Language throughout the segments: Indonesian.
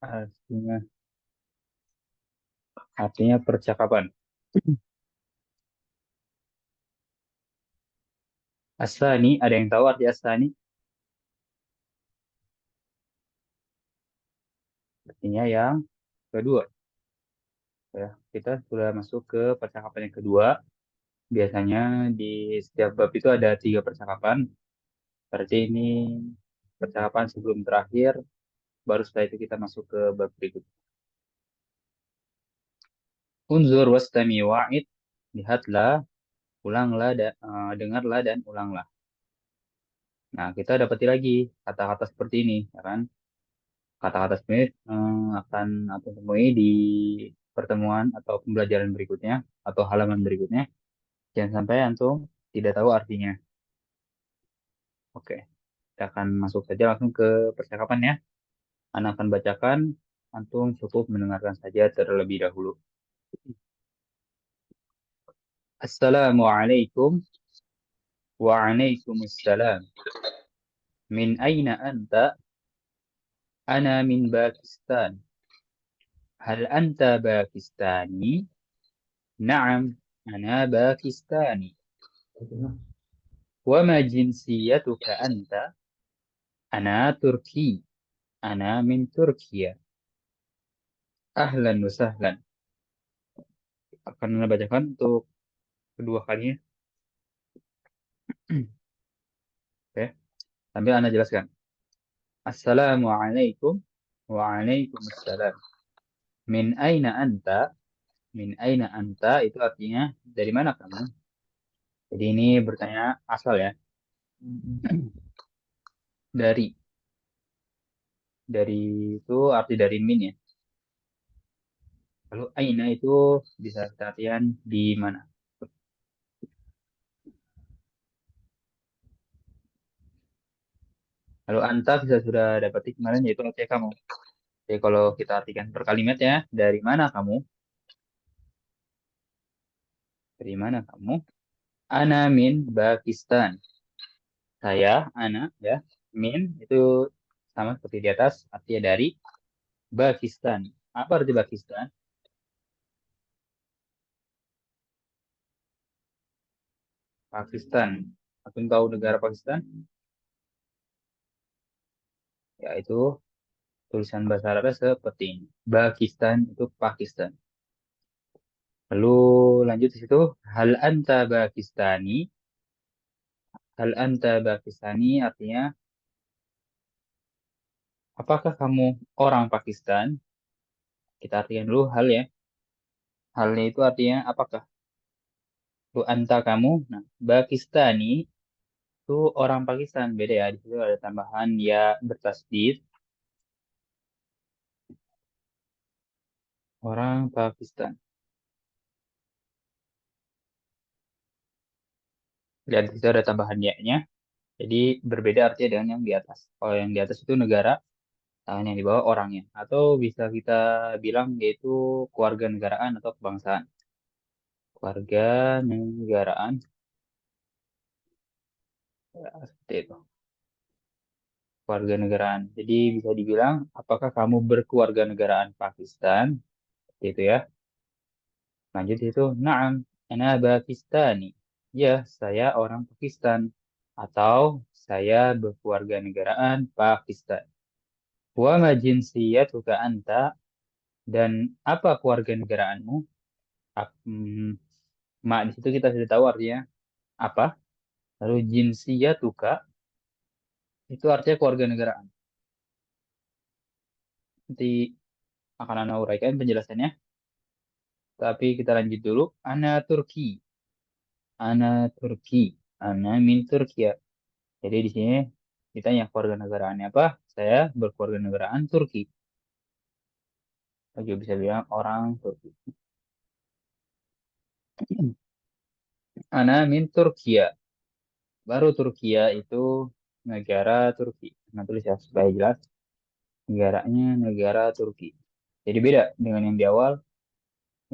Artinya, artinya percakapan. Asani, ada yang tahu arti asani? Artinya yang kedua. Ya, kita sudah masuk ke percakapan yang kedua. Biasanya di setiap bab itu ada tiga percakapan. Berarti ini percakapan sebelum terakhir. Baru setelah itu kita masuk ke bab berikut. Unzur wastami wa'id. Lihatlah, ulanglah, dengarlah dan ulanglah. Nah, kita dapati lagi kata-kata seperti ini, ya kan? Kata-kata seperti ini akan aku temui di pertemuan atau pembelajaran berikutnya atau halaman berikutnya. Jangan sampai antum tidak tahu artinya. Oke, kita akan masuk saja langsung ke percakapan ya. Anak akan bacakan, antum cukup mendengarkan saja terlebih dahulu. Assalamualaikum waalaikumsalam. Min aina anta? Ana min Pakistan. Hal anta Pakistani? Naam, ana Pakistani. وما جنسيتك أنت؟ أنا تركي. أنا من تركيا. أهلا وسهلا. Akan Anda bacakan untuk kedua kalinya. Oke, sambil Anda jelaskan. Assalamualaikum. Waalaikumsalam. Min aina anta? Min aina anta itu artinya dari mana kamu? Jadi ini bertanya asal ya. Dari. Dari itu arti dari min ya. Lalu aina itu bisa kita artikan di mana? Lalu anta bisa sudah dapat kemarin yaitu artinya kamu. Jadi kalau kita artikan per kalimatnya, dari mana kamu? Dari mana kamu? Ana min Pakistan. Saya, ana, ya. Min itu sama seperti di atas, artinya dari Pakistan. Apa arti Pakistan? Pakistan. Aku tahu negara Pakistan, yaitu tulisan bahasa Arabnya seperti ini. Pakistan itu Pakistan. Lalu lanjut di situ, hal anta Pakistani. Hal anta Pakistani artinya, apakah kamu orang Pakistan? Kita artikan dulu hal ya. Halnya itu artinya apakah? Itu anta kamu. Nah, Pakistani itu orang Pakistan. Beda ya. Di situ ada tambahan ya bertasdid. Orang Pakistan. Lihat di situ ada tambahan ya-nya. Jadi berbeda artinya dengan yang di atas. Kalau yang di atas itu negara, yang di bawah orangnya. Atau bisa kita bilang yaitu keluarga negaraan atau kebangsaan. Keluarga negaraan. Ya, seperti itu. Keluarga negaraan. Jadi bisa dibilang, apakah kamu berkeluarga negaraan Pakistan? Seperti itu ya. Lanjut itu, Naam, ana Pakistani. Ya, saya orang Pakistan. Atau saya berkeluarga negaraan Pakistan. Wa ma jinsiyatuka anta? Dan apa keluarga negaraanmu? Ma di situ kita sudah tahu artinya apa. Lalu jinsiyatuka itu artinya keluarga negaraan. Nanti akan Anda uraikan penjelasannya. Tapi kita lanjut dulu. Ana Turki. Ana Turki. Ana min Turkiya. Jadi di sini ditanya keluarga negaraannya apa? Saya berkeluarga negaraan Turki. Juga bisa bilang orang Turki. Ana min Turkiya. Baru Turkiya itu negara Turki. Nah, tulis ya supaya jelas. Negaranya negara Turki. Jadi beda dengan yang di awal.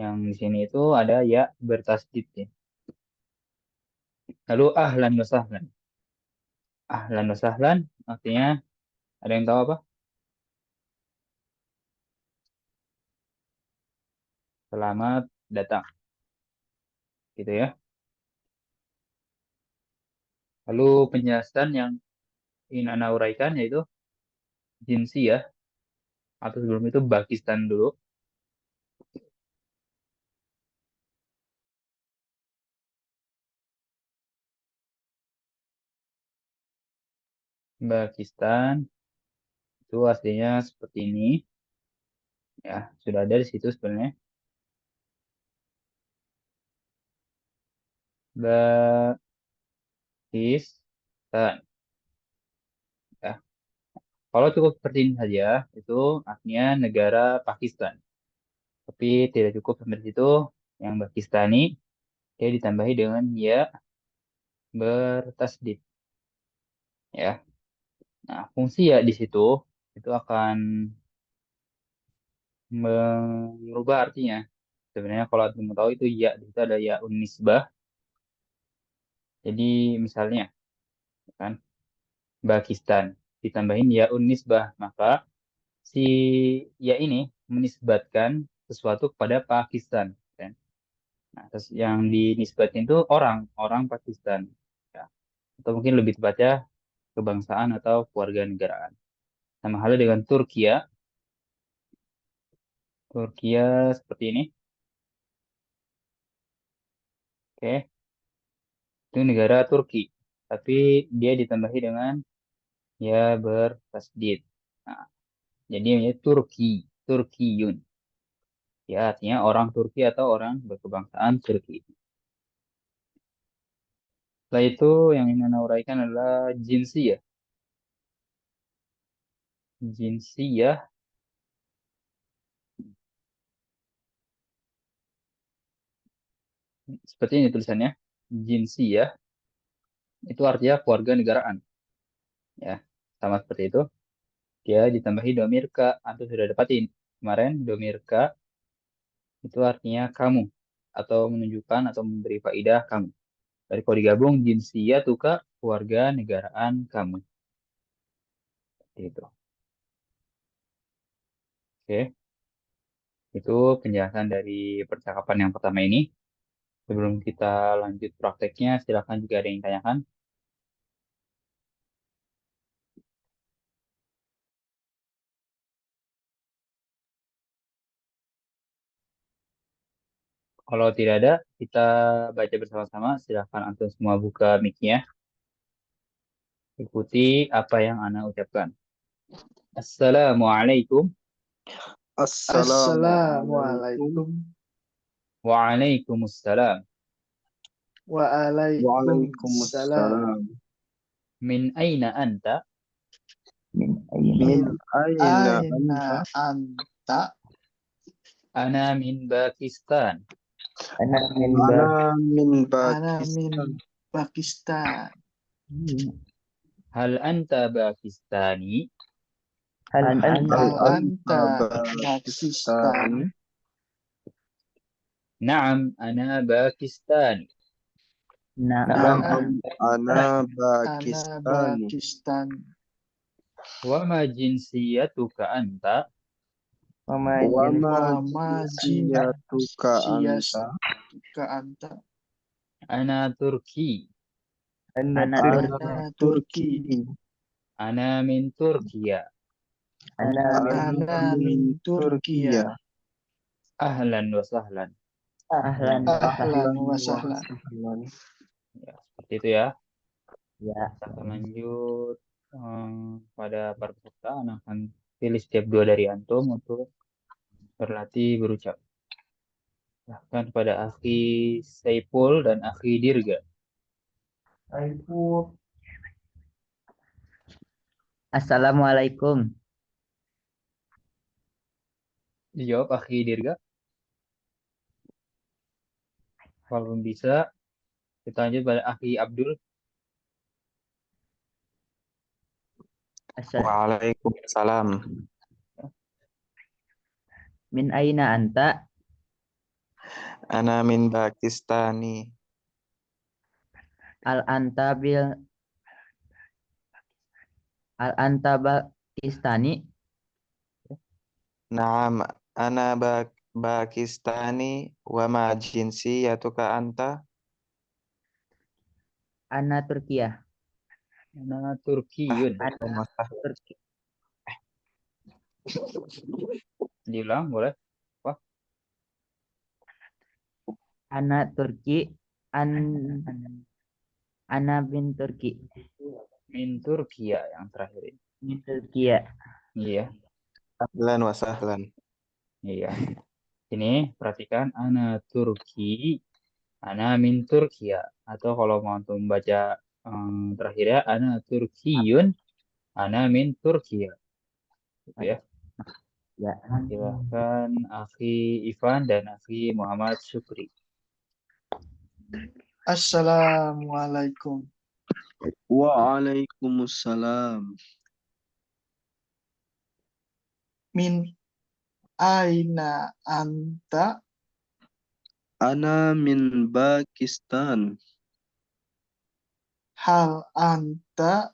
Yang di sini itu ada ya bertasdid ya. Lalu ahlan wa sahlan. Ahlan wa sahlan artinya ada yang tahu apa? selamat datang. Gitu ya. Lalu penjelasan yang ingin Anda uraikan yaitu jinsiyah, atau sebelum itu Pakistan dulu. Pakistan itu aslinya seperti ini. Ya, sudah ada di situ sebenarnya. Pakistan. Ya. Kalau cukup seperti ini saja, itu artinya negara Pakistan. Tapi tidak cukup sampai situ. Yang Pakistani, dia ditambahi dengan ya bertasdid. Ya. Nah, fungsi ya di situ itu akan merubah artinya. Sebenarnya kalau anda mau tahu itu ya, di situ ada ya unisbah. Jadi misalnya, kan, Pakistan ditambahin ya unisbah, maka si ya ini menisbatkan sesuatu kepada Pakistan, kan? Nah, terus yang dinisbatkan itu orang Pakistan, ya. Atau mungkin lebih tepatnya kebangsaan atau keluarga negaraan. Sama halnya dengan Turkiya. Turkiya seperti ini, oke, itu negara Turki, tapi dia ditambahi dengan ya bertasdid. Nah, jadi namanya Turki, Turkiyun. Ya, artinya orang Turki atau orang berkebangsaan Turki. Setelah itu yang ingin Anda uraikan adalah jinsiyah. Jinsiyah seperti ini tulisannya. Jinsiyah itu artinya keluarga negaraan. Ya, sama seperti itu. Dia ditambahi domir ka. Antum sudah dapatin kemarin domir ka itu artinya kamu atau menunjukkan atau memberi faidah kamu. Jadi kalau digabung jinsiyah tuka keluarga negaraan kamu. Seperti itu. Oke, itu penjelasan dari percakapan yang pertama ini. Sebelum kita lanjut prakteknya, silakan jika ada yang tanyakan. Kalau tidak ada, kita baca bersama-sama. Silakan antum semua buka mic-nya. Ikuti apa yang Ana ucapkan. Assalamualaikum. Assalamualaikum Waalaikumsalam. Waalaikumsalam. Min aina anta? Min Min aina aina anta? anta? Ana min Pakistan. Ana min Ana min Pakistan. Pakistan. Hal anta Pakistani? Hal anta Hal anta Pakistan? Pakistani? Naam, ana Pakistani. Na'am. Na'am, Ana ana Pakistani. Pakistan. Wa ma jinsiyatuka anta? Wa ma Wa jin- ma jinsiyatuka anta? jinsiyatuka anta? Ana Turki. Ana Ana Turki. Ana min Turkiya. Ana Ana min Turkiya. Ahlan wa sahlan. Ahlan wa Ahlan wa sahlan. sahlan. Ya, seperti itu ya. Ya. Kita akan lanjut pada para peserta. Ana akan pilih setiap dua dari antum untuk berlatih berucap. Bahkan pada Akhi Saipul dan Akhi Dirga. Assalamualaikum. Dijawab Akhi Dirga. Kalau belum bisa, kita lanjut pada Akhi Abdul. Waalaikumsalam. Min aina anta? Ana min Pakistani. Al anta bil Al anta Pakistani? Naam, ana Pakistani wa ma jinsiyatuka anta? Ana Turkiya. Ana Turkiyun. Ana Turki. Diulang boleh? Wah, Ana Turki. Ana bin Turki. min Turkiya yang terakhir ini. Min Turkiya. Iya, Ahlan wa sahlan. iya. Ini perhatikan ana Turki, ana min Turkiya. Atau kalau mau untuk membaca terakhirnya ana Turkiyun, ana min Turkiya. Gitu ya. Ya. Silahkan Akhi Ivan dan Akhi Muhammad Syukri. Assalamualaikum. Waalaikumsalam. Min aina anta? Ana min Pakistan. Hal anta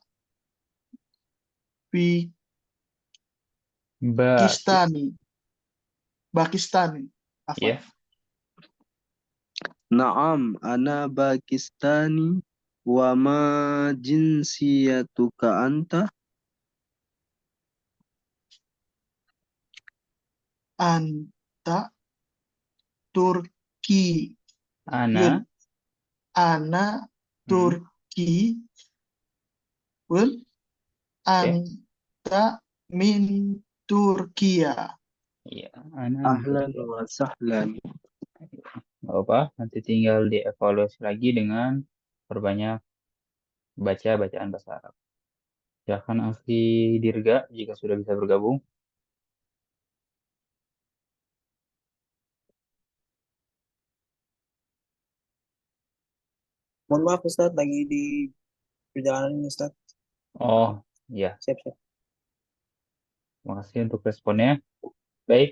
Ba, Pakistani. Apa? ya. Naam, ana Pakistani. Wa ma jinsiyatuka anta? Anta Turki. Ana, Ana Turki. Anta min Turkiya. iya, ana min Ahlan Turkiya. wa sahlan. Nggak apa, nanti tinggal dievaluasi lagi dengan perbanyak baca bacaan bahasa Arab. Silahkan Akhi Dirga jika sudah bisa bergabung. Mohon maaf Ustaz, lagi di perjalanan ini Ustaz. Oh, iya. Siap-siap. Terima kasih untuk responnya. Baik,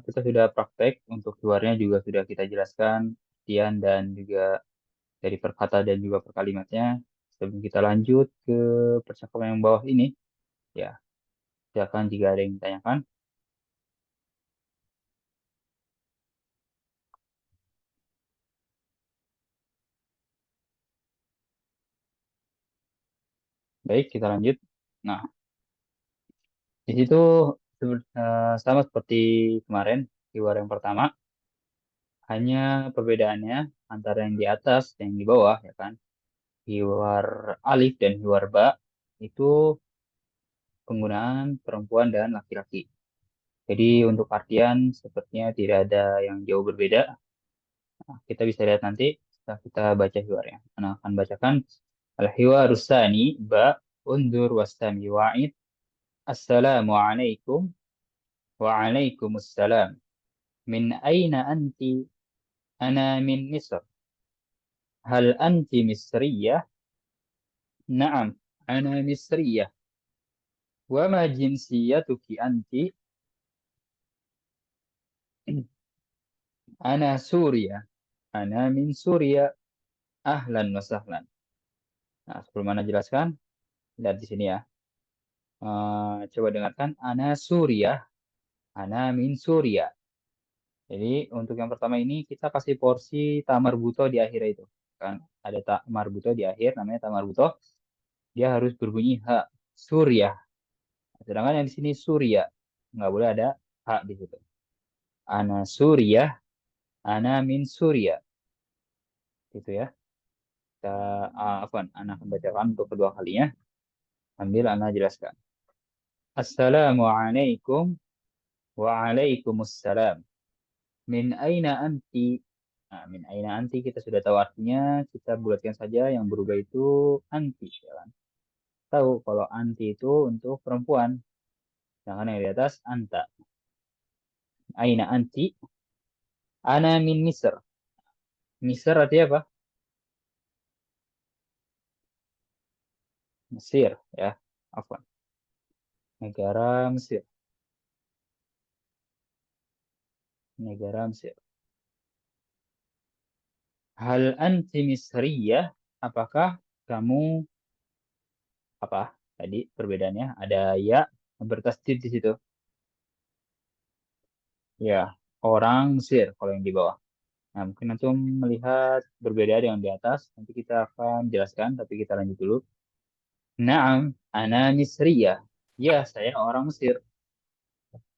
kita sudah praktek. Untuk luarnya juga sudah kita jelaskan, artian dan juga dari perkata dan juga per kalimatnya. Sebelum kita lanjut ke percakapan yang bawah ini, ya, silakan jika ada yang ditanyakan. Baik, kita lanjut. Nah, di situ sama seperti kemarin, keyword yang pertama, hanya perbedaannya antara yang di atas dan yang di bawah, ya kan? Keyword alif dan keyword ba itu penggunaan perempuan dan laki-laki. Jadi untuk artian sepertinya tidak ada yang jauh berbeda. Nah, kita bisa lihat nanti setelah kita baca hiwarnya. Nah, akan bacakan al-hiwarus tsani ba undur wastami wa'id. Assalamualaikum wa alaikumussalam. Min aina anti? Ana min Misr. Hal anti Misriyah? Naam, ana Misriyah. Wa ma jinsiyatuki anti? Ana Suria. Ana min Suria. Ahlan wa sahlan. Nah, sebelum Ana jelaskan, lihat di sini ya. Coba dengarkan. Ana Suria. Ana min Suria. Jadi untuk yang pertama ini kita kasih porsi tamar buto di akhir itu. Kan ada tamar buto di akhir namanya tamar buto. Dia harus berbunyi ha. Surya. Sedangkan yang di sini Surya. Nggak boleh ada ha di situ. Ana Surya. Ana min Surya. Gitu ya. Kita, Ana akan bacakan untuk kedua kalinya. Sambil Ana jelaskan. Assalamualaikum wa alaikumussalam. Min aina anti? Nah, min aina anti kita sudah tahu artinya. Kita bulatkan saja yang berubah itu anti. Ya kan? Tahu kalau anti itu untuk perempuan. Sedangkan yang di atas anta. Aina anti? Ana min Misr. Misr artinya apa? Mesir ya. Afwan. Negara Mesir. Negara Mesir. Hal anti Misriyah? Apakah kamu apa? Tadi perbedaannya ada ya bertasdid di situ. Ya, orang Mesir kalau yang di bawah. Nah, mungkin antum melihat berbeda dengan di atas. Nanti kita akan jelaskan, tapi kita lanjut dulu. Naam, ana Misriyah. Ya, saya orang Mesir.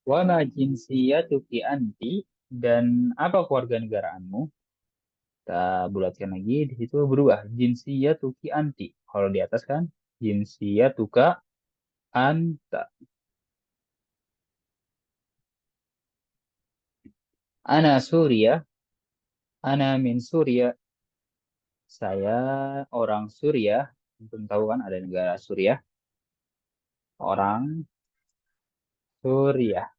Wa ma jinsiyatuki anti, dan apa kewarganegaraanmu? Kita bulatkan lagi, di situ berubah. Jinsiyatuki anti. Kalau di atas kan, jinsiyatuka anta. Ana Suriah, ana min Suriah. Saya orang Suriah. Antum tahu kan ada negara Suriah. Orang Suriah.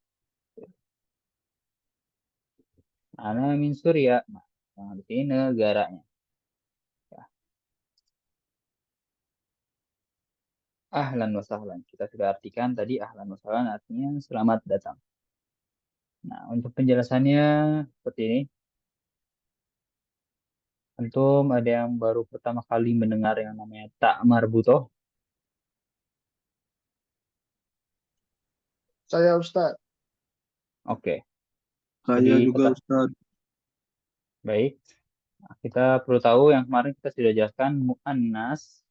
Ana min Suriah. Nah, yang di sini negaranya. Ya. Ahlan wa sahlan. Kita sudah artikan tadi ahlan wa sahlan artinya selamat datang. Nah, untuk penjelasannya seperti ini. Antum ada yang baru pertama kali mendengar yang namanya tak marbutoh? Saya Ustaz. Oke. Saya Jadi juga Ustaz. baik. Nah, kita perlu tahu yang kemarin kita sudah jelaskan mu'annas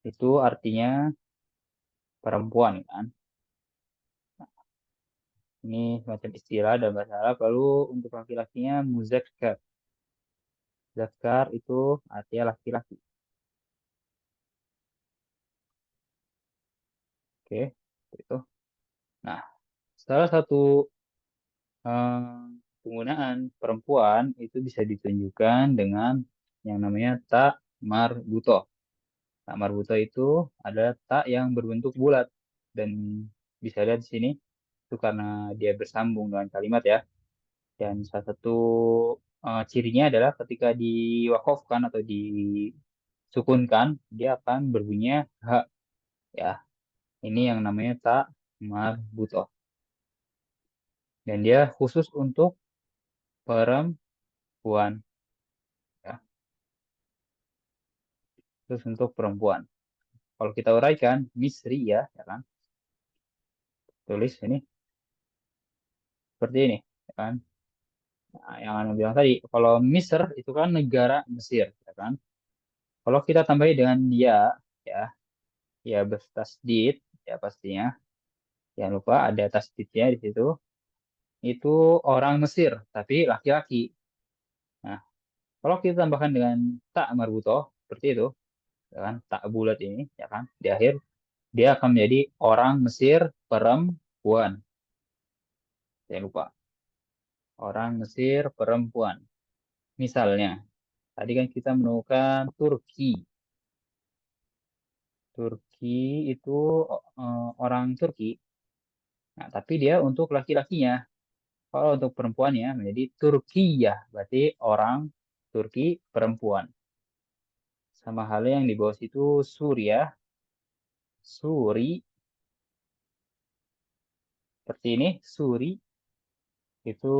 itu artinya perempuan kan. Ini semacam istilah dalam bahasa Arab. Lalu untuk laki-lakinya muzakkar. Zakkar itu artinya laki-laki. Oke, itu. Nah, salah satu penggunaan perempuan itu bisa ditunjukkan dengan yang namanya tak marbutoh. Tak marbutoh itu adalah tak yang berbentuk bulat dan bisa lihat di sini itu karena dia bersambung dengan kalimat ya. Dan salah satu cirinya adalah ketika diwakofkan atau disukunkan dia akan berbunyi ha ya. Ini yang namanya tak marbutoh. Dan dia khusus untuk perempuan. Ya. Khusus untuk perempuan. Kalau kita uraikan, Misri ya kan? Tulis ini. Seperti ini. Ya kan? Nah, yang Anda bilang tadi, kalau Misr itu kan negara Mesir. Ya kan? Kalau kita tambahin dengan dia, ya bertasdid, ya pastinya. Jangan lupa ada tasdidnya di situ. Itu orang Mesir, tapi laki-laki. Nah, kalau kita tambahkan dengan tak marbutoh, seperti itu, ya kan, tak bulat ini, ya kan, di akhir dia akan menjadi orang Mesir perempuan. Jangan lupa, orang Mesir perempuan. Misalnya, tadi kan kita menemukan Turki. Turki itu orang Turki. Nah, tapi dia untuk laki-lakinya. Kalau untuk perempuannya menjadi Turkiyah, berarti orang Turki perempuan. Sama halnya yang di bawah situ Suriah, Suri, seperti ini, Suri, itu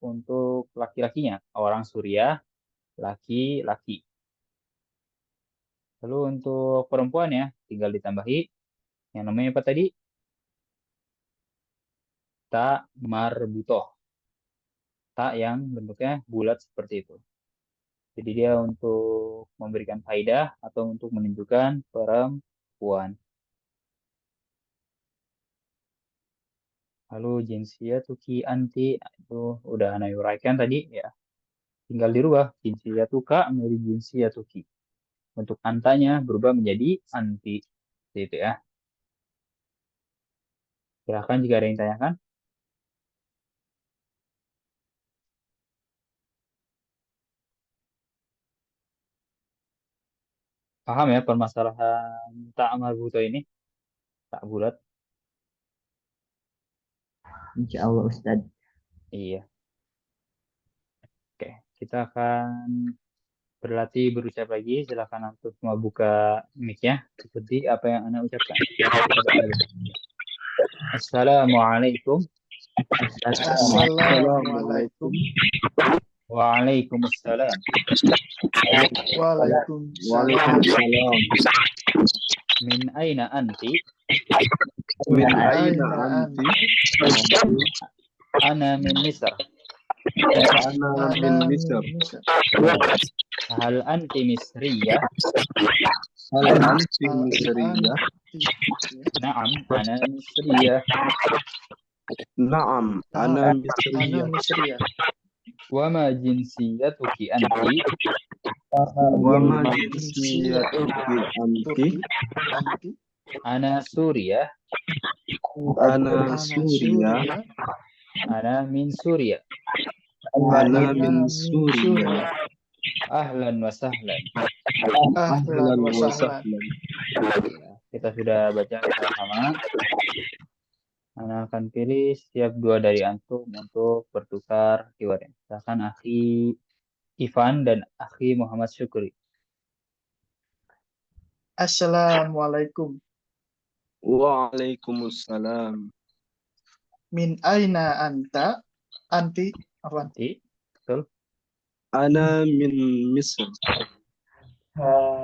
untuk laki-lakinya, orang Suriah, laki-laki. Lalu untuk perempuan ya, tinggal ditambahi yang namanya apa tadi? Tak marbutoh. Tak yang bentuknya bulat seperti itu. Jadi dia untuk memberikan faidah atau untuk menunjukkan perempuan. Lalu jinsiyatuki anti, itu udah Ana uraikan tadi ya. Tinggal dirubah jinsiyatuka menjadi jinsiyatuki. Untuk antanya berubah menjadi anti. Gitu ya. Silahkan jika ada yang tanyakan. Paham ya permasalahan tak marbuto ini? Tak bulat. Insya Allah Ustaz. Iya. Oke, kita akan berlatih berucap lagi. Silakan untuk semua buka mic-nya seperti apa yang Anda ucapkan. Assalamualaikum. Assalamualaikum. Waalaikumsalam. Waalaikumsalam. Min aina anti? Min Aina aina anti? Ana min Misr. Ana Ana min Misr. Misr. Hal anti Misriyah? Hal anti Hal Misriyah? anti. Na'am, ana Misriyah. Na'am, ana Ana Misriyah. Misriyah. Wa ma jinsiyatuki anti? Wa ma Jinsiyatuki jinsiyatuki anti? anti. Ana Suriah. Ana Ana Suriah. Suriah. Ana min Suriah. Ana Ana min min Suriah. Suriah. Ahlan wa sahlan. Ahlan wa wa sahlan. sahlan. Ya, kita sudah baca sama-sama. Ana akan pilih setiap dua dari antum untuk bertukar keywordnya. Misalkan Akhi Ivan dan Akhi Muhammad Syukri. Assalamualaikum. Waalaikumsalam. Min aina anta? Anti. Apa? Nanti, betul? Ana min Misr.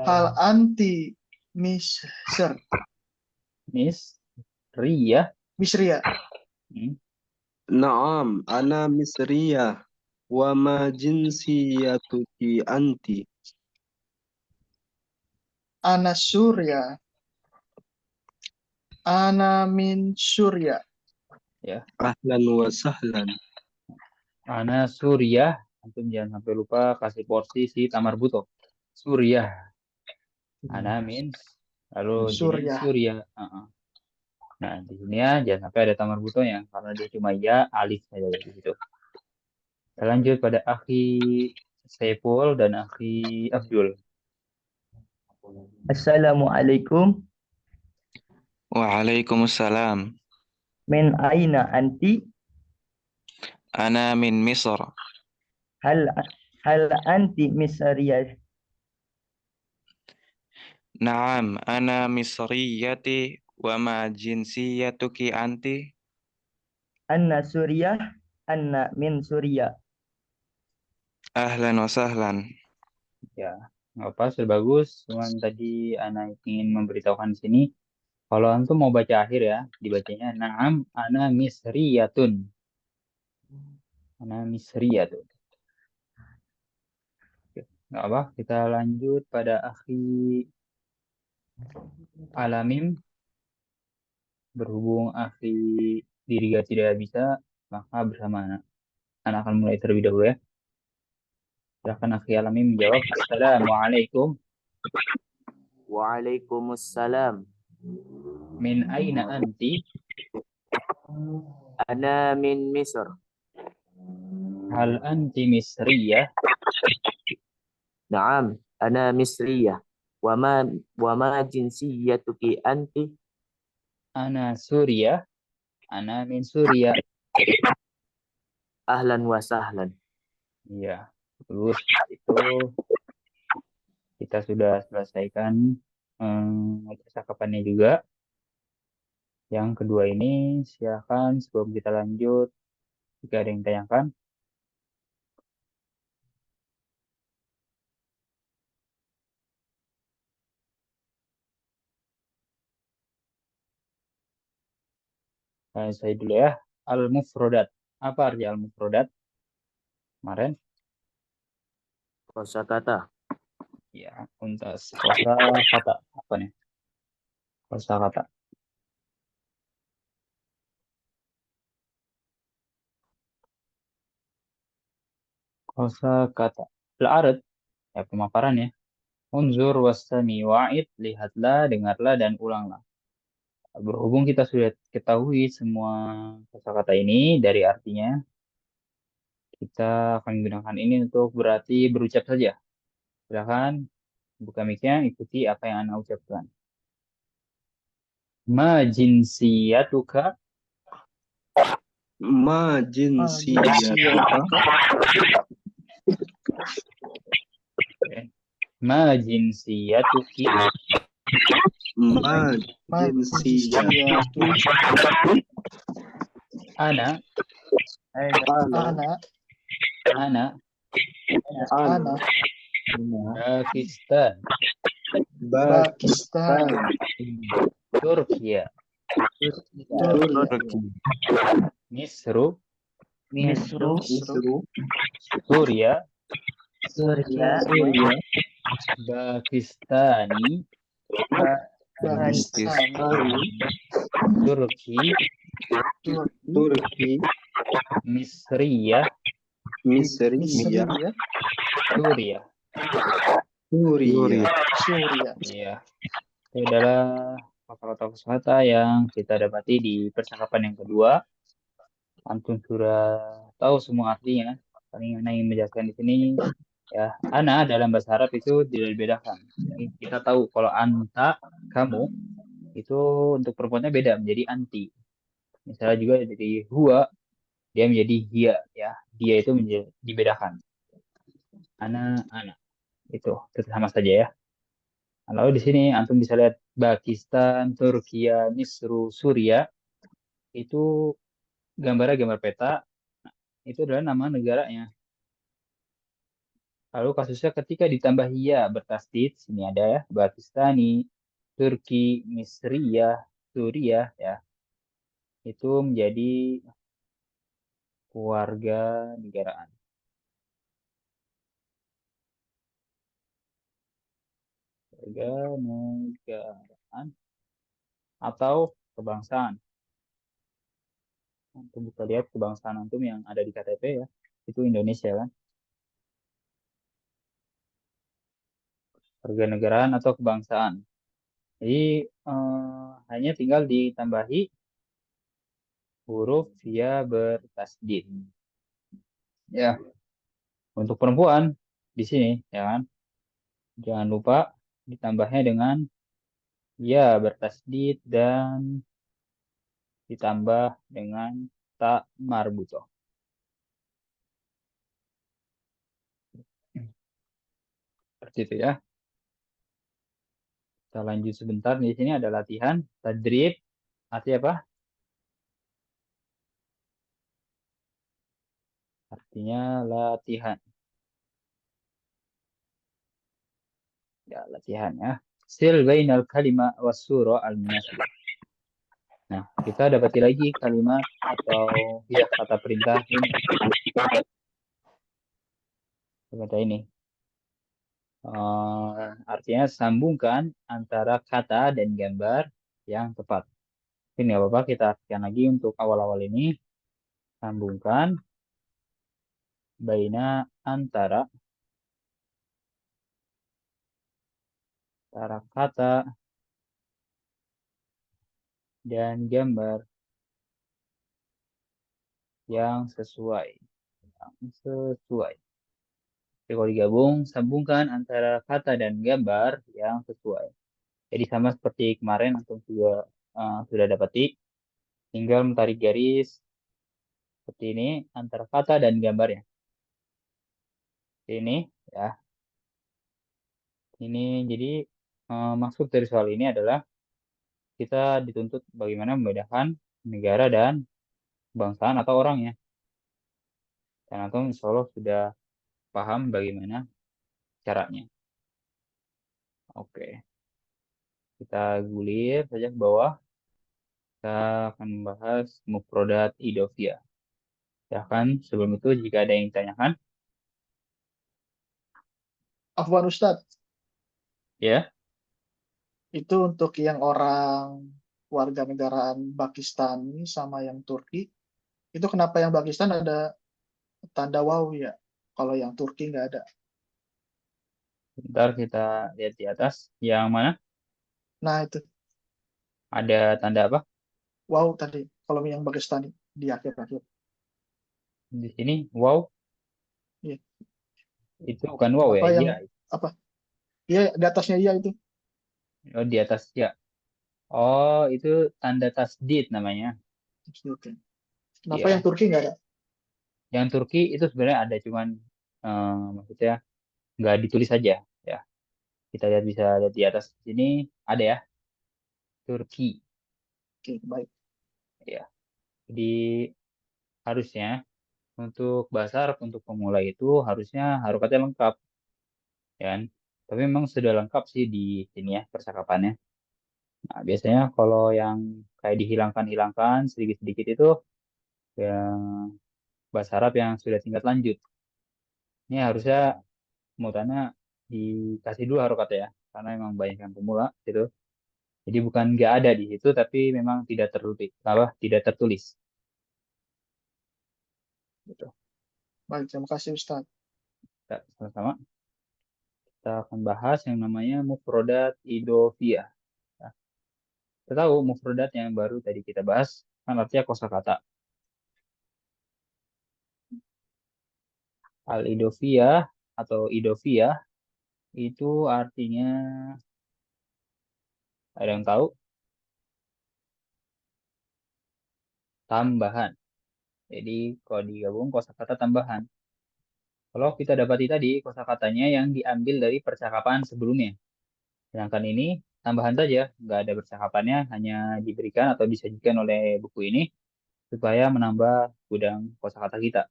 Hal anti Misr. Miss Ria. Misriyah. Naam, ana Misriyah. Wa ma jinsiyatuki anti? Ana Surya. Ana min Surya. Ahlan wa sahlan. Ana Suriah. Antum jangan sampai lupa kasih porsi si Tamar Buto. Suriah. Ana min. Lalu Suriah. Suriah. Nah, di sini ya jangan sampai ada Tamar Butonya karena dia cuma ya alif saja di situ. Kita lanjut pada Akhi Saiful dan Akhi Abdul. Assalamualaikum. Waalaikumsalam. Min aina anti? Ana min Misr. Hal anti Misriyah? Naam, ana Misriyati wa ma jinsiyatuki anti? Anna Suriyah. Anna min Surya. Ahlan wa sahlan. Ya, nggak apa, sudah bagus. Cuman tadi anak ingin memberitahukan di sini, kalau antum mau baca akhir ya, dibacanya Naam ana misriyatun. Ana misriyatun. Oke, nggak apa, kita lanjut pada Akhi Alamim. Berhubung Akhi Diriga tidak bisa, maka bersama anak. Anak akan mulai terlebih dahulu ya. Silahkan Akhi Alamim menjawab. Assalamualaikum. Waalaikumsalam. Min aina anti? Ana min Misr. Hal anti misriyah? Naam, ana Misriyah. Wa ma jinsiyatuki anti? Ana Suriah. Ana min Suriah. Ahlan wa sahlan. Iya, terus itu kita sudah selesaikan percakapannya juga. Yang kedua ini silakan sebelum kita lanjut jika ada yang ditanyakan. Saya dulu ya. Al-mufrodat. Apa arti al-mufrodat? Kemarin? Kosakata. Ya, untuk kosa kata. Apa nih? Kosa kata. Kosa kata. Al-arad. Ya, pemaparan ya. Unzur wastami wa'id. Lihatlah, dengarlah, dan ulanglah. Berhubung kita sudah ketahui semua kata-kata ini dari artinya, kita akan menggunakan ini untuk berarti berucap saja. Silakan buka mic-nya, ikuti apa yang Anda ucapkan. Ma jinsiyatuka? Ma jinsiyatuka? Ma jinsiyatuki? Ma jinsiyatuki? Ana? Ana Pakistan. Pakistan. Turkiya. Misru. Misru, Misru, Suria, Surya, Surya, Pakistani, Pakistani, Turki, Turki, Turki, Misriya, Misria, Misria, Suria. Suria. Suria. Iya, itu adalah kata-kata kosakata yang kita dapati di percakapan yang kedua. Antum sudah tahu semua artinya. Paling Ana ingin menjelaskan di sini ya, ana dalam bahasa Arab itu tidak dibedakan. Jadi kita tahu kalau anta, kamu, itu untuk perempuannya beda menjadi anti. Misalnya juga jadi huwa, dia menjadi dia ya. Dia itu dibedakan. Ana itu sama saja ya. Lalu di sini antum bisa lihat Pakistan, Turkiya, Misru, Suria itu gambarnya gambar peta. Itu adalah nama negaranya. Lalu kasusnya ketika ditambah ya bertasdid, sini ada ya, Pakistani, Turki, Misriyah, Suriah ya, itu menjadi keluarga negaraan. Keluarga negaraan atau kebangsaan. Antum bisa lihat kebangsaan antum yang ada di KTP ya, itu Indonesia kan. Keluarga negaraan atau kebangsaan. Jadi hanya tinggal ditambahi huruf ya bertasdid. Ya, untuk perempuan di sini ya kan. Jangan lupa ditambahnya dengan ya bertasdid dan ditambah dengan tak marbutoh. Seperti itu ya. Kita lanjut sebentar. Di sini ada latihan tadrib. Artinya apa? Artinya latihan. Ya, latihan ya. Sil bainal kalima was surah al-munasibah. Nah, kita dapati lagi kalimat atau ya kata perintah ini. Kata ini. Artinya sambungkan antara kata dan gambar yang tepat. Ini nggak apa-apa, kita artikan lagi untuk awal-awal ini. Sambungkan baina antara kata dan gambar yang sesuai. Yang sesuai. Jadi kalau digabung, sambungkan antara kata dan gambar yang sesuai. Jadi sama seperti kemarin, antum juga sudah dapati. Tinggal menarik garis seperti ini antara kata dan gambarnya. Ini ya. Ini jadi maksud dari soal ini adalah kita dituntut bagaimana membedakan negara dan kebangsaan atau orangnya. Dan antum insya Allah sudah paham bagaimana caranya. Oke, kita gulir saja ke bawah. Kita akan membahas mufrodat idofiyah. Ya kan, sebelum itu jika ada yang ditanyakan, Afwan Ustadz, ya, itu untuk yang orang warga negaraan Pakistani sama yang Turki, itu kenapa yang Pakistan ada tanda wow ya? Kalau yang Turki nggak ada. bentar kita lihat di atas. Yang mana Nah itu ada tanda apa? wow tadi. Kalau yang Pakistani di akhir-akhir. Di sini, wow, Iya. itu bukan wow ya, Kenapa yang iya. apa? Iya di atasnya iya itu. Oh, di atas ya. Oh, itu tanda tasdid namanya. Oke. Kenapa yang Iya. Turki nggak ada? Yang Turki itu sebenarnya ada, cuman maksudnya nggak ditulis saja. Ya, kita lihat bisa lihat di atas sini ada ya, Turki. Oke, baik. Ya, jadi harusnya untuk bahasa Arab untuk pemula itu harusnya harokatnya lengkap, ya kan? Tapi memang sudah lengkap sih di sini ya percakapannya. Nah, biasanya kalau yang kayak dihilangkan-hilangkan sedikit-sedikit itu ya bahasa Arab yang sudah tingkat lanjut. Ini harusnya mutannya dikasih dulu harokatnya ya, karena memang banyak yang pemula gitu. Jadi bukan nggak ada di situ, tapi memang tidak tertulis, tidak tertulis. Gitu. Baik, terima kasih Ustaz. Sama-sama. Kita akan bahas yang namanya mufrodat idofiyah. Nah, kita tahu mufrodat yang baru tadi kita bahas kan artinya kosakata. Al idofiyah atau idofiyah itu artinya ada yang tahu? Tambahan. Jadi kalau digabung kosakata tambahan. Kalau kita dapati tadi kosakatanya yang diambil dari percakapan sebelumnya. Sedangkan ini tambahan saja, nggak ada percakapannya, hanya diberikan atau disajikan oleh buku ini supaya menambah gudang kosakata kita.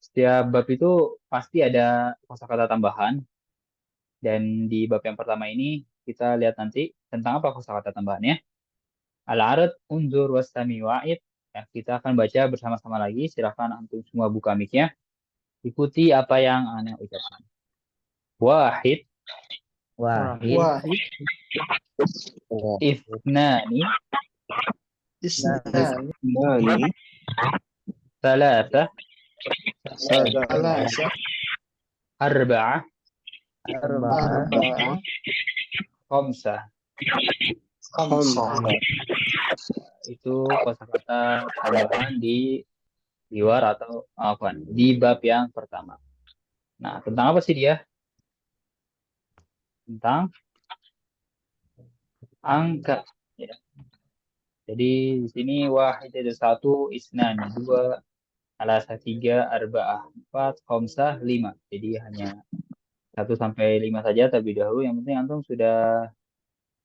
Setiap bab itu pasti ada kosakata tambahan, dan di bab yang pertama ini kita lihat nanti tentang apa kosakata tambahannya. Al-arad, unzur, wastami, wa'id. Ya, kita akan baca bersama-sama lagi. Silakan antum semua buka mic-nya. Ikuti apa yang Ana ucapkan. Wahid, Wahid. Wahid, ithnani, isnani, Nani. thalatha, salasa, arba'ah, Arba'ah. arba'ah, khamsah. khamsah. Itu kosakata tambahan di luar atau apa? Di bab yang pertama. Nah, tentang apa sih dia? Tentang angka. Ya. Jadi di sini wahid itu satu, isnani dua, alasa tiga, arba'ah empat, khamsah lima. Jadi hanya 1 sampai 5 saja terlebih dahulu. Yang penting antum sudah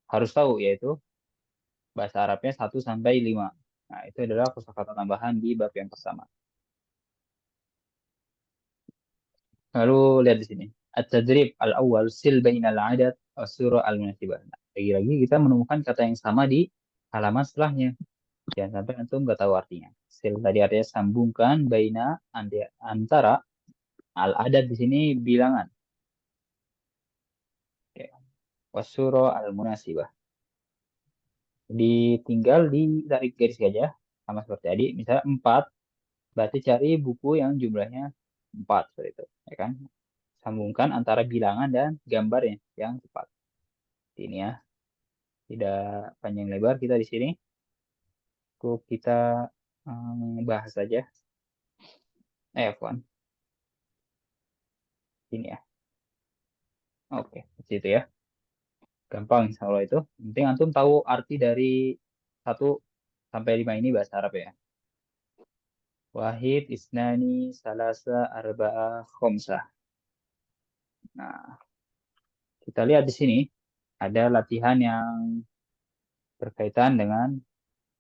harus tahu yaitu bahasa Arabnya 1 sampai 5. Nah, itu adalah kosakata tambahan di bab yang pertama. Lalu lihat di sini. At-tadrib al-awwal sil bainal adad as-surah al-munasibah. Nah, lagi-lagi kita menemukan kata yang sama di halaman setelahnya. Jangan sampai antum nggak tahu artinya. Sil tadi artinya sambungkan antara al-adad di sini bilangan. Oke. Was-surah al-munasibah. Ditinggal ditarik garis saja sama seperti tadi. Misalnya 4, berarti cari buku yang jumlahnya 4 seperti itu, ya kan? Sambungkan antara bilangan dan gambarnya yang tepat. Ini ya, tidak panjang lebar kita di sini. Cukup kita bahas saja. F1. Ini ya. Oke, situ ya. Gampang insya Allah itu. Yang penting antum tahu arti dari 1 sampai 5 ini bahasa Arab ya. Wahid, isnani, salasa, arba'ah, khomsah. Nah, kita lihat di sini ada latihan yang berkaitan dengan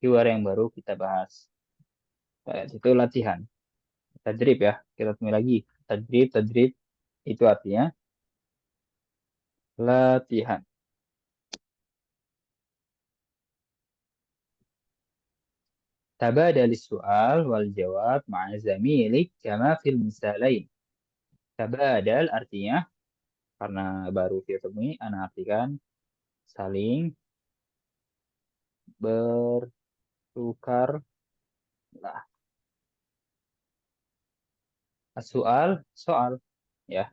keyword yang baru kita bahas. Itu latihan. Tadrib ya. Kita temui lagi. Tadrib itu artinya latihan. Tabadalis soal wal jawab ma'a zamilik kama fil misalain. Tabadal artinya karena baru kita temui, ana artikan saling bertukar lah. Soal ya,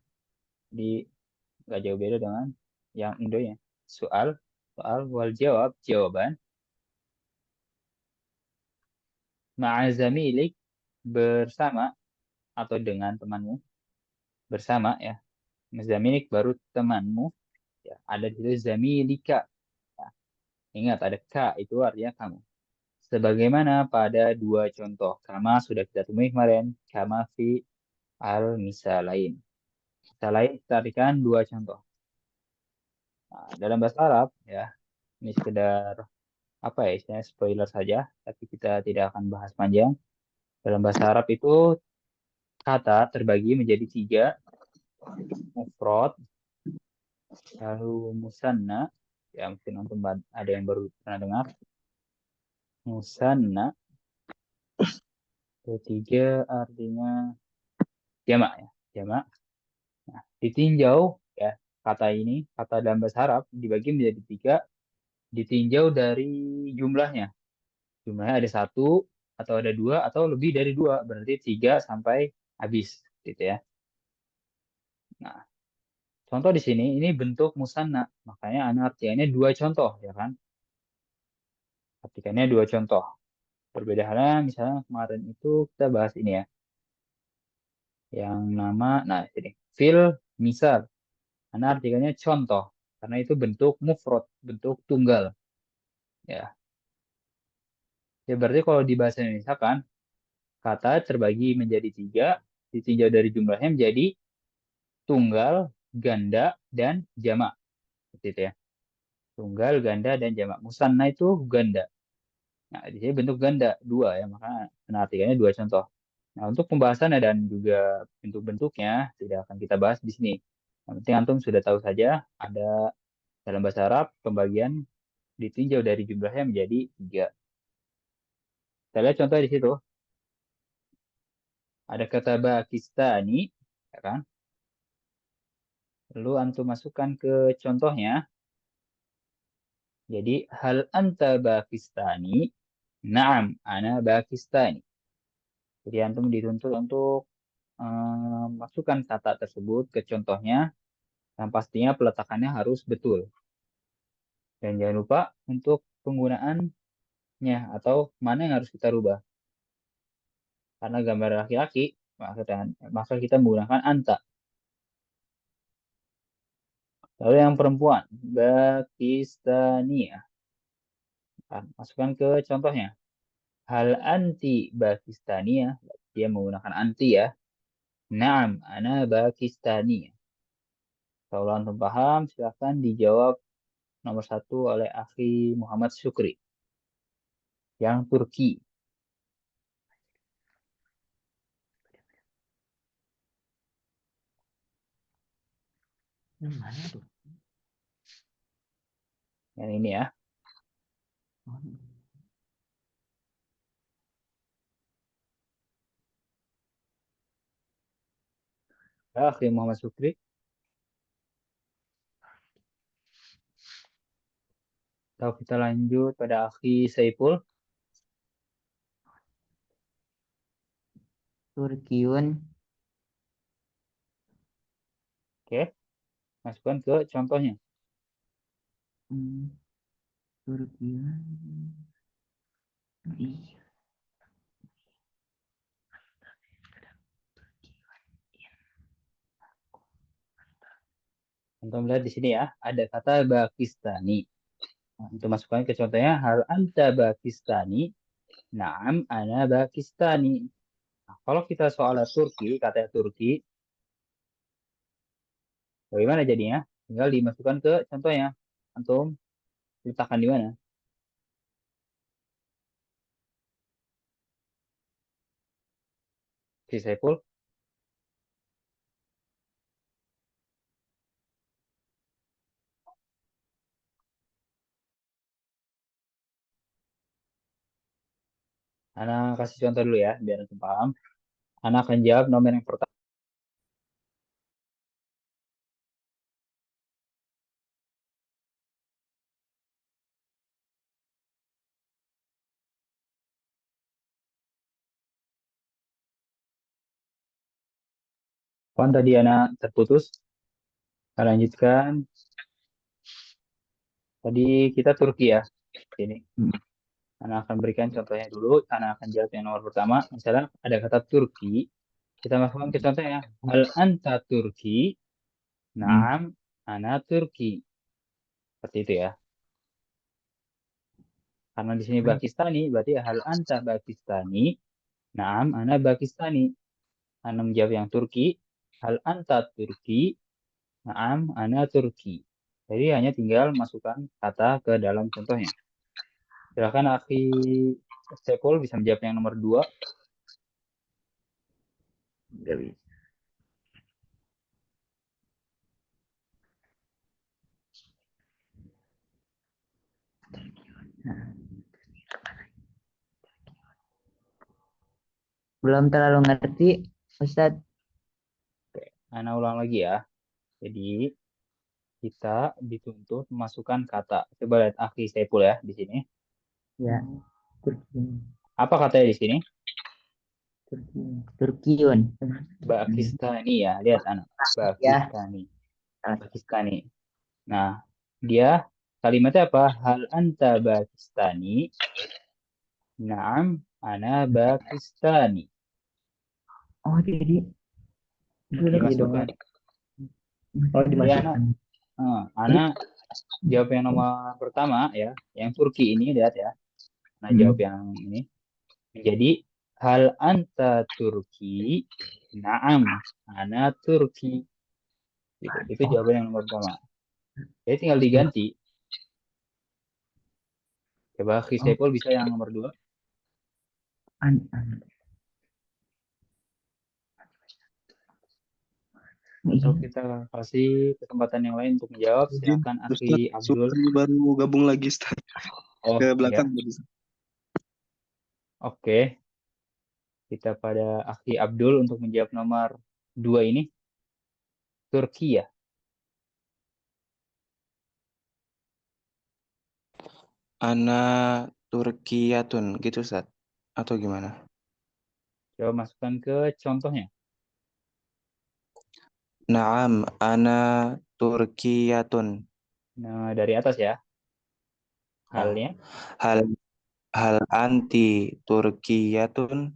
di nggak jauh beda dengan yang Indonya. Soal wal jawab jawaban ma'a zamilik bersama atau dengan temanmu, bersama ya. Zamilik baru temanmu ya, ada di situ zamilika. Ya, ingat ada ka itu artinya kamu. Sebagaimana pada dua contoh kama sudah kita temui kemarin, kama fi al misalain. Misalain kita artikan dua contoh. Nah, dalam bahasa Arab ya, ini sekedar apa ya, istilahnya spoiler saja, tapi kita tidak akan bahas panjang. Dalam bahasa Arab itu kata terbagi menjadi 3, mufrad, lalu musanna, ya mungkin untuk ada yang baru pernah dengar, musanna, Ketiga artinya jamak ya. Jamak. Nah, ditinjau ya, kata ini, kata dalam bahasa Arab dibagi menjadi tiga, ditinjau dari jumlahnya. Jumlahnya ada satu, atau ada dua, atau lebih dari dua. Berarti tiga sampai habis. Gitu ya. Nah, contoh di sini, ini bentuk musanna. Makanya anak artiannya dua contoh, ya kan? Artikannya dua contoh. Berbeda halnya, misalnya kemarin itu kita bahas ini ya. Yang nama, nah ini. Fil misal. Karena artikelnya contoh. Karena itu bentuk mufrad, bentuk tunggal. Ya, ya berarti kalau di bahasa Indonesia kan, kata terbagi menjadi tiga, ditinjau dari jumlahnya menjadi tunggal, ganda, dan jamak. Seperti itu ya. Tunggal, ganda, dan jamak. Musanna itu ganda. Nah, di sini bentuk ganda, dua ya. Maka artikelnya dua contoh. Nah, untuk pembahasannya dan juga bentuk-bentuknya tidak akan kita bahas di sini. Yang penting antum sudah tahu saja ada dalam bahasa Arab pembagian ditinjau dari jumlahnya menjadi tiga. Kita lihat contoh di situ. Ada kata Pakistani, ya kan? Lalu antum masukkan ke contohnya. Jadi hal anta Pakistani? Naam, ana Pakistani. Jadi antum dituntut untuk masukkan kata tersebut ke contohnya, yang pastinya peletakannya harus betul. Dan jangan lupa untuk penggunaannya atau mana yang harus kita rubah. Karena gambar laki-laki, maka kita menggunakan anta. Lalu yang perempuan, Pakistania. Masukkan ke contohnya. Hal anti Pakistania. Dia menggunakan anti ya. Naam, ana Pakistania. Kalau antum paham, silakan dijawab nomor satu oleh akhi Muhammad Syukri. Yang Turki. Mana tuh? Yang ini ya. Akhi Muhammad Syukri. Atau kita lanjut pada akhi Saiful. Turkiun. Oke. Masukkan ke contohnya. Turkiun. Iya. Antum lihat di sini ya, ada kata Pakistani. Nah, untuk masukkan ke contohnya, hal anta Pakistani? Naam, ana Pakistani. Nah, kalau kita soal Turki, kata Turki, bagaimana jadinya? Tinggal dimasukkan ke contohnya. Antum letakkan di mana? Si Saiful. Ana kasih contoh dulu ya, biar antum paham. Ana akan jawab nomor yang pertama. Kapan tadi Ana terputus? Kita lanjutkan. Tadi kita Turki ya. Ini. Ana akan berikan contohnya dulu. Ana akan jawab yang nomor pertama. Misalnya ada kata Turki. Kita masukkan ke contohnya. Hal anta Turki? Naam, ana Turki. Seperti itu ya. Karena di sini Pakistani, berarti hal anta Pakistani? Naam, ana Pakistani. Ana menjawab yang Turki. Hal anta Turki? Naam, ana Turki. Jadi hanya tinggal masukkan kata ke dalam contohnya. Silakan akhi Sepul bisa menjawab yang nomor dua. Nggak bisa. Nah, Belum terlalu ngerti, Ustadz. Oke, Ana ulang lagi ya. Jadi kita dituntut memasukkan kata. Coba lihat akhi Saiful ya di sini. Ya, Turki. Apa katanya di sini? Turkiun. Pakistani ya. Lihat anak. Ya. Pakistani. Pakistani. Nah, dia kalimatnya apa? Hal anta Pakistani? Naam, ana Pakistani. Oh, jadi Dimasukkan. Oh, Ya, anak jawab yang nomor pertama ya. Yang Turki ini lihat ya. Nah, jawab yang ini. Jadi, hal anta Turki? Naam, ana Turki. Gitu. Itu jawaban yang nomor pertama. Jadi tinggal diganti. Coba Saiful bisa yang nomor dua. Atau kita kasih kesempatan yang lain untuk menjawab. Mungkin Silakan Ustaz Akhi Abdul. Supri baru gabung lagi Ustaz. Oh, Ke ya. belakang tadi. Oke. Kita pada Akhi Abdul untuk menjawab nomor dua ini. Turki ya. Ana Turkiyatun gitu Ustaz. Atau gimana? Coba masukkan ke contohnya. Naam, ana Turkiyatun. Nah, dari atas ya. Halnya. Hal hal anti Turkiyatun?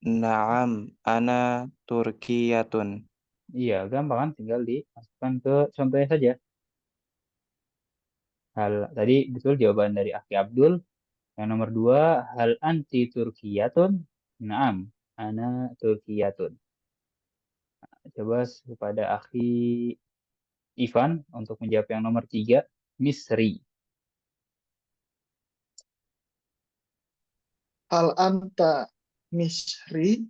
Naam, ana Turkiyatun. Iya, gampang kan? Tinggal dimasukkan ke contohnya saja. Tadi betul jawaban dari Akhi Abdul. Yang nomor dua, hal anti Turkiyatun? Naam, ana Turkiyatun. Coba kepada Akhi Ivan untuk menjawab yang nomor tiga, Misri. Hal anta Misri,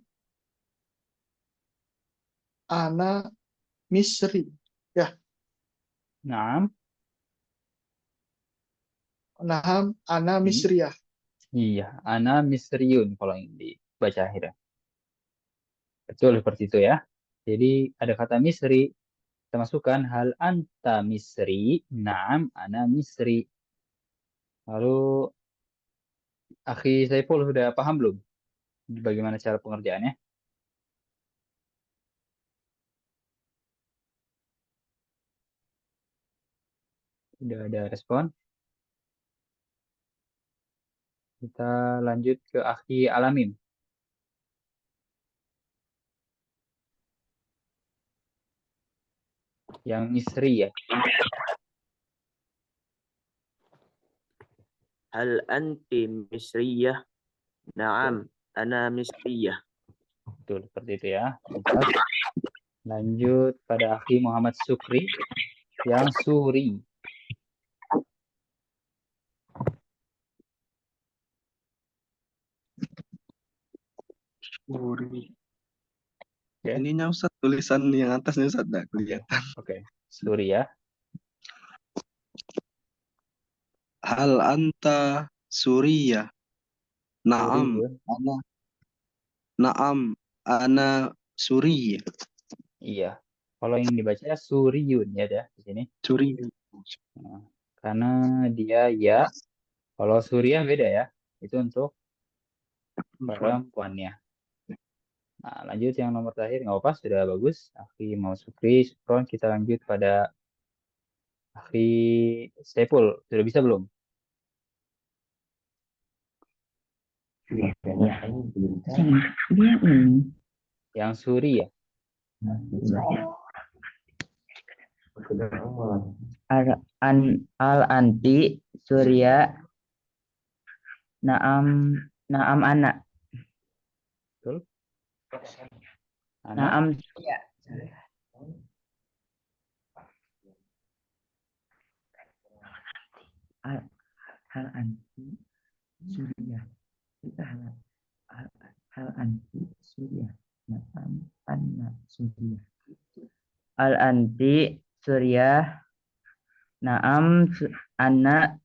ana Misri. Ya, Naam. naham ana Misriyah. Iya, ana Misriun kalau yang dibaca akhirnya. Betul seperti itu ya. Jadi ada kata Misri, kita masukkan hal anta Misri, naam ana Misri. Lalu Akhi Saiful sudah paham belum bagaimana cara pengerjaannya? Sudah ada respon. Kita lanjut ke Akhi Alamin. Yang Misri ya. Hal anti misriyah? Naam, ana misriyah. Betul, seperti itu ya. Jelas. Lanjut pada Akhi Muhammad Sukri yang Suri. Suri. Oke. Ininya Ustaz, tulisan yang atasnya Ustaz enggak kelihatan. Oke, Suri ya. Hal anta Suriya? Naam, Suriun. ana. Naam, ana Suriya. Iya. Kalau yang dibaca Suriun ya dah di sini. Suri. Nah, karena dia ya. Kalau Suriah beda ya. Itu untuk perempuannya. Nah, lanjut yang nomor terakhir. Nggak apa, sudah bagus. Akhi mau Sukri, Sukron. Kita lanjut pada Akhi Saiful. Sudah bisa belum? Yang Suri ya. Al anti Surya. Naam, naam anak. Betul? Anak. Naam Surya. Hal anti Surya. Hal anti Surya. Naam anak Surya. Al anti Surya. Naam anak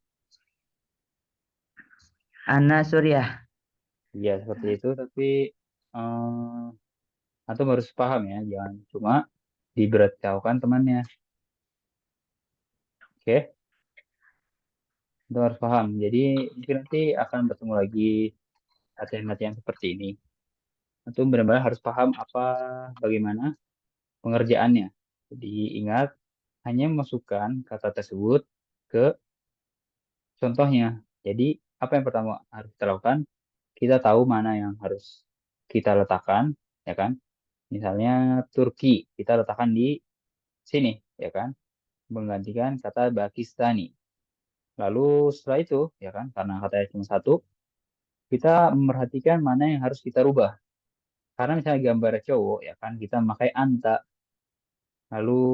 Surya. Ya seperti itu, tapi antum harus paham ya, jangan cuma diberitahukan temannya. Oke, antum harus paham. Jadi mungkin nanti akan bertemu lagi latihan-latihan seperti ini. Antum benar-benar harus paham bagaimana pengerjaannya. Jadi ingat, hanya memasukkan kata tersebut ke contohnya. Jadi apa yang pertama harus kita lakukan? Kita tahu mana yang harus kita letakkan, ya kan? Misalnya Turki, kita letakkan di sini, ya kan? Menggantikan kata Pakistani. Lalu setelah itu, ya kan, karena katanya cuma satu, kita memperhatikan mana yang harus kita rubah. Karena misalnya gambar cowok, ya kan, kita memakai anta. Lalu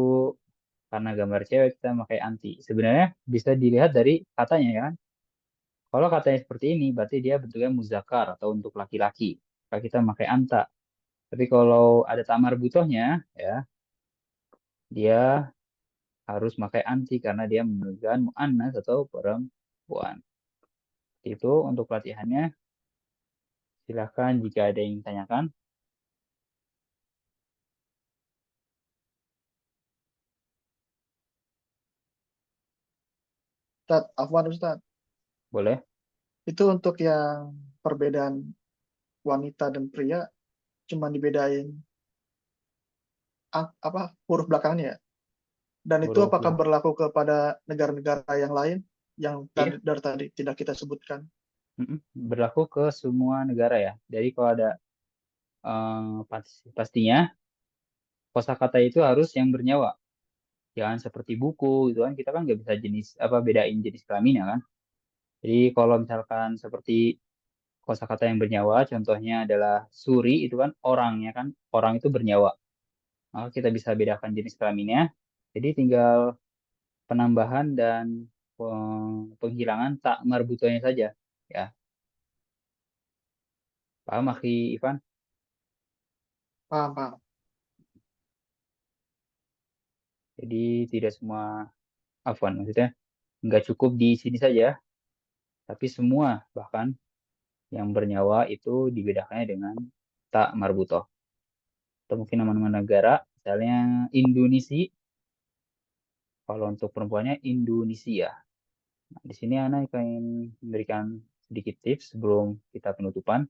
karena gambar cewek, kita memakai anti. Sebenarnya bisa dilihat dari katanya, ya kan. Kalau katanya seperti ini, berarti dia bentuknya muzakkar atau untuk laki-laki. Maka kita memakai anta. Tapi kalau ada tamar butohnya, ya, dia harus pakai anti karena dia menunjukkan mu'annas atau perempuan. Itu untuk pelatihannya. Silahkan jika ada yang ditanyakan. Ustaz, Afwan Ustaz. Boleh? Itu untuk yang perbedaan wanita dan pria cuma dibedain huruf belakangnya ya. Dan itu Huruf apakah ya. berlaku kepada negara-negara yang lain yang Iya. dari tadi tidak kita sebutkan? Berlaku ke semua negara ya. Jadi kalau ada pastinya kosakata itu harus yang bernyawa. Jangan seperti buku gitu kan. Kita kan nggak bisa bedain jenis kelaminnya kan. Jadi kalau misalkan seperti kosakata yang bernyawa, contohnya adalah suri itu kan orangnya kan. Orang itu bernyawa. Maka kita bisa bedakan jenis kelaminnya. Jadi tinggal penambahan dan penghilangan tak marbutonya saja. Ya, paham Akhi Ivan? Paham, paham. Jadi tidak semua Afwan maksudnya nggak cukup di sini saja, tapi semua bahkan yang bernyawa itu dibedakannya dengan tak marbutoh. Atau mungkin nama-nama negara, misalnya Indonesia. Kalau untuk perempuannya Indonesia. Nah, di sini Ana ingin memberikan sedikit tips sebelum kita penutupan.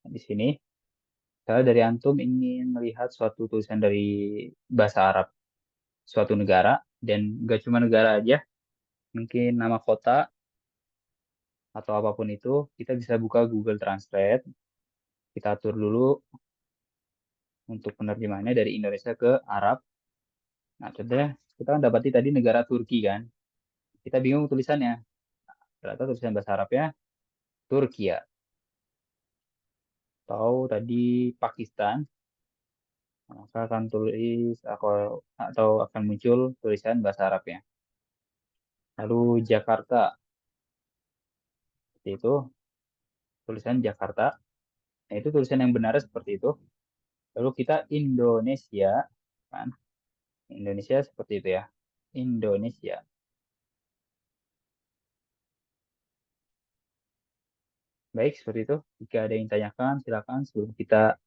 Nah, di sini, saya dari antum ingin melihat suatu tulisan dari bahasa Arab suatu negara dan gak cuma negara aja, mungkin nama kota atau apapun itu, kita bisa buka Google Translate, kita atur dulu untuk penerjemahannya dari Indonesia ke Arab. Nah, contohnya kita kan dapati tadi negara Turki kan, kita bingung tulisannya. Ternyata tulisan bahasa Arabnya Turkiya. Atau tadi Pakistan, maka akan tulis atau akan muncul tulisan bahasa Arabnya. Lalu Jakarta, seperti itu tulisan Jakarta. Nah, itu tulisan yang benar seperti itu. Lalu kita Indonesia, kan? Indonesia seperti itu ya. Indonesia. Baik, seperti itu. Jika ada yang tanyakan, silakan sebelum kita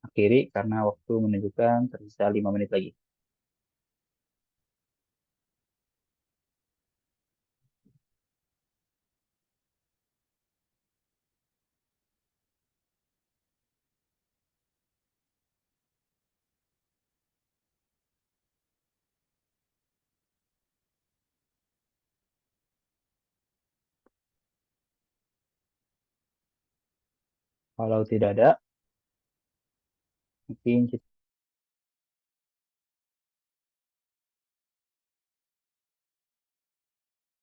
akhiri karena waktu menunjukkan tersisa 5 menit lagi. Kalau tidak ada, mungkin kita